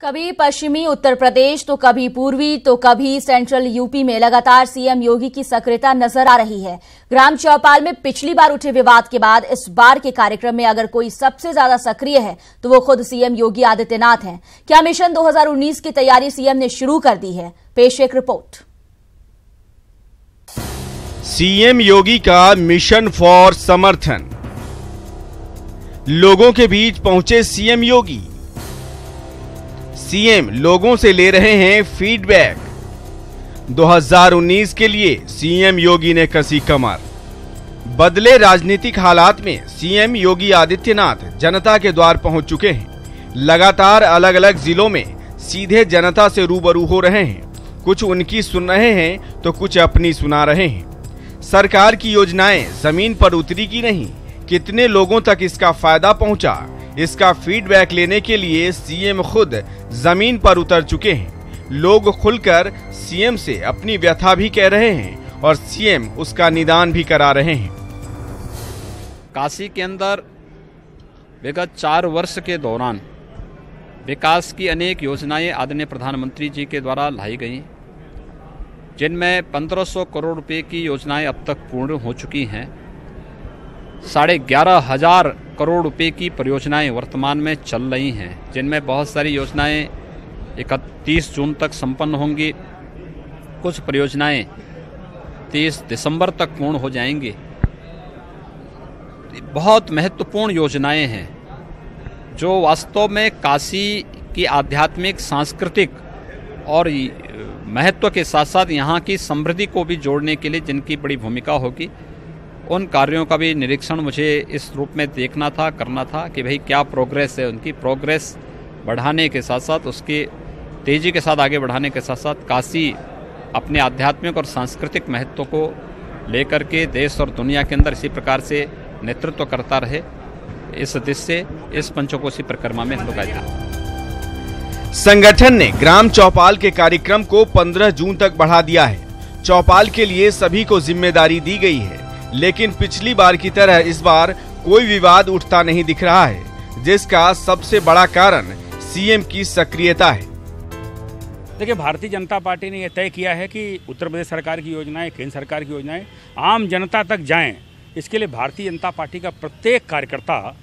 कभी पश्चिमी उत्तर प्रदेश तो कभी पूर्वी तो कभी सेंट्रल यूपी में लगातार सीएम योगी की सक्रियता नजर आ रही है। ग्राम चौपाल में पिछली बार उठे विवाद के बाद इस बार के कार्यक्रम में अगर कोई सबसे ज्यादा सक्रिय है तो वो खुद सीएम योगी आदित्यनाथ हैं। क्या मिशन 2019 की तैयारी सीएम ने शुरू कर दी है? पेश एक रिपोर्ट। सीएम योगी का मिशन फॉर समर्थन। लोगों के बीच पहुंचे सीएम योगी। सीएम लोगों से ले रहे हैं फीडबैक। 2019 के लिए सीएम योगी ने कसी कमर। बदले राजनीतिक हालात में सीएम योगी आदित्यनाथ जनता के द्वार पहुंच चुके हैं। लगातार अलग अलग जिलों में सीधे जनता से रूबरू हो रहे हैं। कुछ उनकी सुन रहे हैं तो कुछ अपनी सुना रहे हैं। सरकार की योजनाएं जमीन पर उतरी की नहीं, कितने लोगों तक इसका फायदा पहुंचा, इसका फीडबैक लेने के लिए सीएम खुद जमीन पर उतर चुके हैं। लोग खुलकर सीएम से अपनी व्यथा भी कह रहे हैं और सीएम उसका निदान भी करा रहे हैं। काशी के अंदर विगत 4 वर्ष के दौरान विकास की अनेक योजनाएं आदरणीय प्रधानमंत्री जी के द्वारा लाई गई, जिनमें 1500 करोड़ रुपए की योजनाएं अब तक पूर्ण हो चुकी हैं। 11,500 करोड़ रुपए की परियोजनाएं वर्तमान में चल रही हैं, जिनमें बहुत सारी योजनाएं 31 जून तक संपन्न होंगी। कुछ परियोजनाएं 30 दिसंबर तक पूर्ण हो जाएंगी। बहुत महत्वपूर्ण योजनाएं हैं जो वास्तव में काशी की आध्यात्मिक, सांस्कृतिक और महत्व के साथ साथ यहाँ की समृद्धि को भी जोड़ने के लिए जिनकी बड़ी भूमिका होगी, उन कार्यों का भी निरीक्षण मुझे इस रूप में देखना था, करना था कि भाई क्या प्रोग्रेस है। उनकी प्रोग्रेस बढ़ाने के साथ साथ, उसकी तेज़ी के साथ आगे बढ़ाने के साथ साथ काशी अपने आध्यात्मिक और सांस्कृतिक महत्व को लेकर के देश और दुनिया के अंदर इसी प्रकार से नेतृत्व करता रहे। इस उद्देश्य से इस पंचकोशी परिक्रमा में हम लोग आए। संगठन ने ग्राम चौपाल के कार्यक्रम को 15 जून तक बढ़ा दिया है। चौपाल के लिए सभी को जिम्मेदारी दी गई है, लेकिन पिछली बार की तरह इस बार कोई विवाद उठता नहीं दिख रहा है, जिसका सबसे बड़ा कारण सीएम की सक्रियता है। देखिए, भारतीय जनता पार्टी ने यह तय किया है कि उत्तर प्रदेश सरकार की योजनाएं, केंद्र सरकार की योजनाएं आम जनता तक जाएं। इसके लिए भारतीय जनता पार्टी का प्रत्येक कार्यकर्ता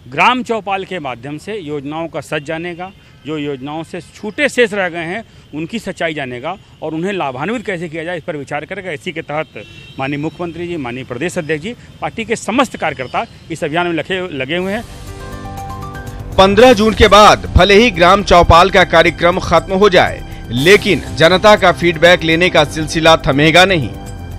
ग्राम चौपाल के माध्यम से योजनाओं का सच जानेगा, जो योजनाओं से छूटे शेष रह गए हैं उनकी सच्चाई जानेगा और उन्हें लाभान्वित कैसे किया जाए इस पर विचार करेगा। इसी के तहत माननीय मुख्यमंत्री जी, माननीय प्रदेश अध्यक्ष जी, पार्टी के समस्त कार्यकर्ता इस अभियान में लगे हुए हैं। 15 जून के बाद भले ही ग्राम चौपाल का कार्यक्रम खत्म हो जाए, लेकिन जनता का फीडबैक लेने का सिलसिला थमेगा नहीं।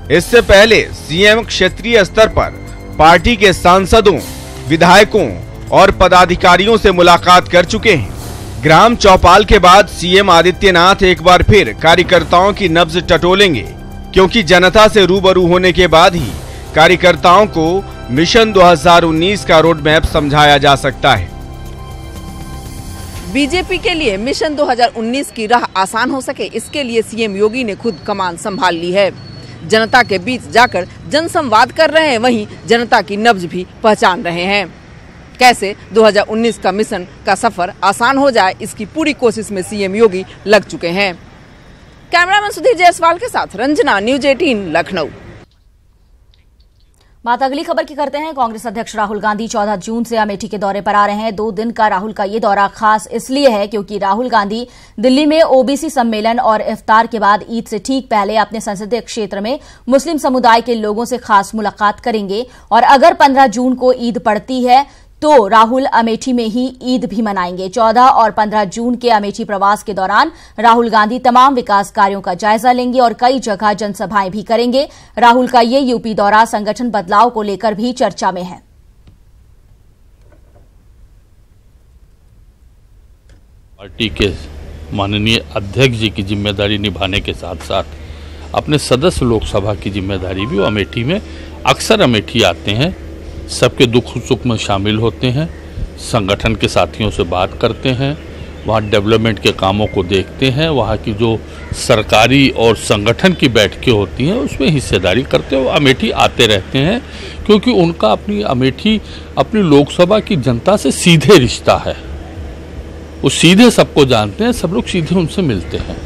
इससे पहले सीएम क्षेत्रीय स्तर पर पार्टी के सांसदों, विधायकों और पदाधिकारियों से मुलाकात कर चुके हैं। ग्राम चौपाल के बाद सीएम आदित्यनाथ एक बार फिर कार्यकर्ताओं की नब्ज टटोलेंगे, क्योंकि जनता से रूबरू होने के बाद ही कार्यकर्ताओं को मिशन 2019 का रोड मैप समझाया जा सकता है। बीजेपी के लिए मिशन 2019 की राह आसान हो सके, इसके लिए सीएम योगी ने खुद कमान संभाल ली है। जनता के बीच जाकर जनसंवाद कर रहे हैं, वहीं जनता की नब्ज भी पहचान रहे हैं। कैसे 2019 का मिशन का सफर आसान हो जाए, इसकी पूरी कोशिश में सीएम योगी लग चुके हैं। कैमरामैन सुधीर जायसवाल के साथ रंजना, न्यूज 18 लखनऊ। बात अगली खबर की करते हैं। कांग्रेस अध्यक्ष राहुल गांधी 14 जून से अमेठी के दौरे पर आ रहे हैं। 2 दिन का राहुल का ये दौरा खास इसलिए है क्योंकि राहुल गांधी दिल्ली में ओबीसी सम्मेलन और इफ्तार के बाद ईद से ठीक पहले अपने संसदीय क्षेत्र में मुस्लिम समुदाय के लोगों से खास मुलाकात करेंगे। और अगर 15 जून को ईद पड़ती है तो राहुल अमेठी में ही ईद भी मनाएंगे। 14 और 15 जून के अमेठी प्रवास के दौरान राहुल गांधी तमाम विकास कार्यों का जायजा लेंगे और कई जगह जनसभाएं भी करेंगे। राहुल का ये यूपी दौरा संगठन बदलाव को लेकर भी चर्चा में है। पार्टी के माननीय अध्यक्ष जी की जिम्मेदारी निभाने के साथ साथ अपने सदस्य लोकसभा की जिम्मेदारी भी, वो अमेठी में अक्सर अमेठी आते हैं, सबके दुख सुख में शामिल होते हैं, संगठन के साथियों से बात करते हैं, वहाँ डेवलपमेंट के कामों को देखते हैं, वहाँ की जो सरकारी और संगठन की बैठकें होती हैं उसमें हिस्सेदारी करते हैं। वो अमेठी आते रहते हैं क्योंकि उनका अपनी अमेठी, अपनी लोकसभा की जनता से सीधे रिश्ता है। वो सीधे सबको जानते हैं, सब लोग सीधे उनसे मिलते हैं।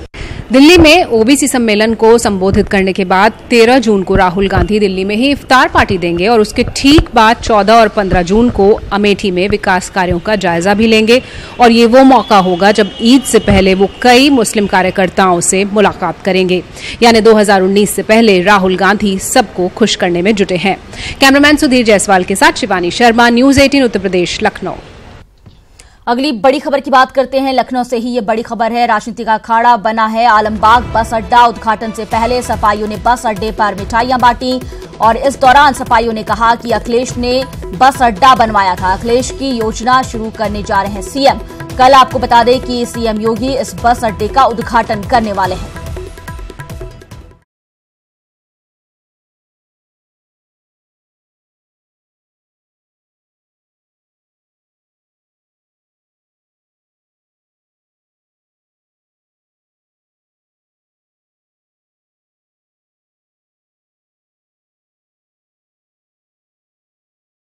दिल्ली में ओबीसी सम्मेलन को संबोधित करने के बाद 13 जून को राहुल गांधी दिल्ली में ही इफ्तार पार्टी देंगे और उसके ठीक बाद 14 और 15 जून को अमेठी में विकास कार्यों का जायजा भी लेंगे। और ये वो मौका होगा जब ईद से पहले वो कई मुस्लिम कार्यकर्ताओं से मुलाकात करेंगे। यानी 2019 से पहले राहुल गांधी सबको खुश करने में जुटे हैं। कैमरामैन सुधीर जायसवाल के साथ शिवानी शर्मा, न्यूज 18 उत्तर प्रदेश, लखनऊ। अगली बड़ी खबर की बात करते हैं। लखनऊ से ही ये बड़ी खबर है। राजनीति का अखाड़ा बना है आलमबाग बस अड्डा। उद्घाटन से पहले सपाइयों ने बस अड्डे पर मिठाइयां बांटी और इस दौरान सपाइयों ने कहा कि अखिलेश ने बस अड्डा बनवाया था। अखिलेश की योजना शुरू करने जा रहे हैं सीएम। कल आपको बता दें कि सीएम योगी इस बस अड्डे का उद्घाटन करने वाले हैं।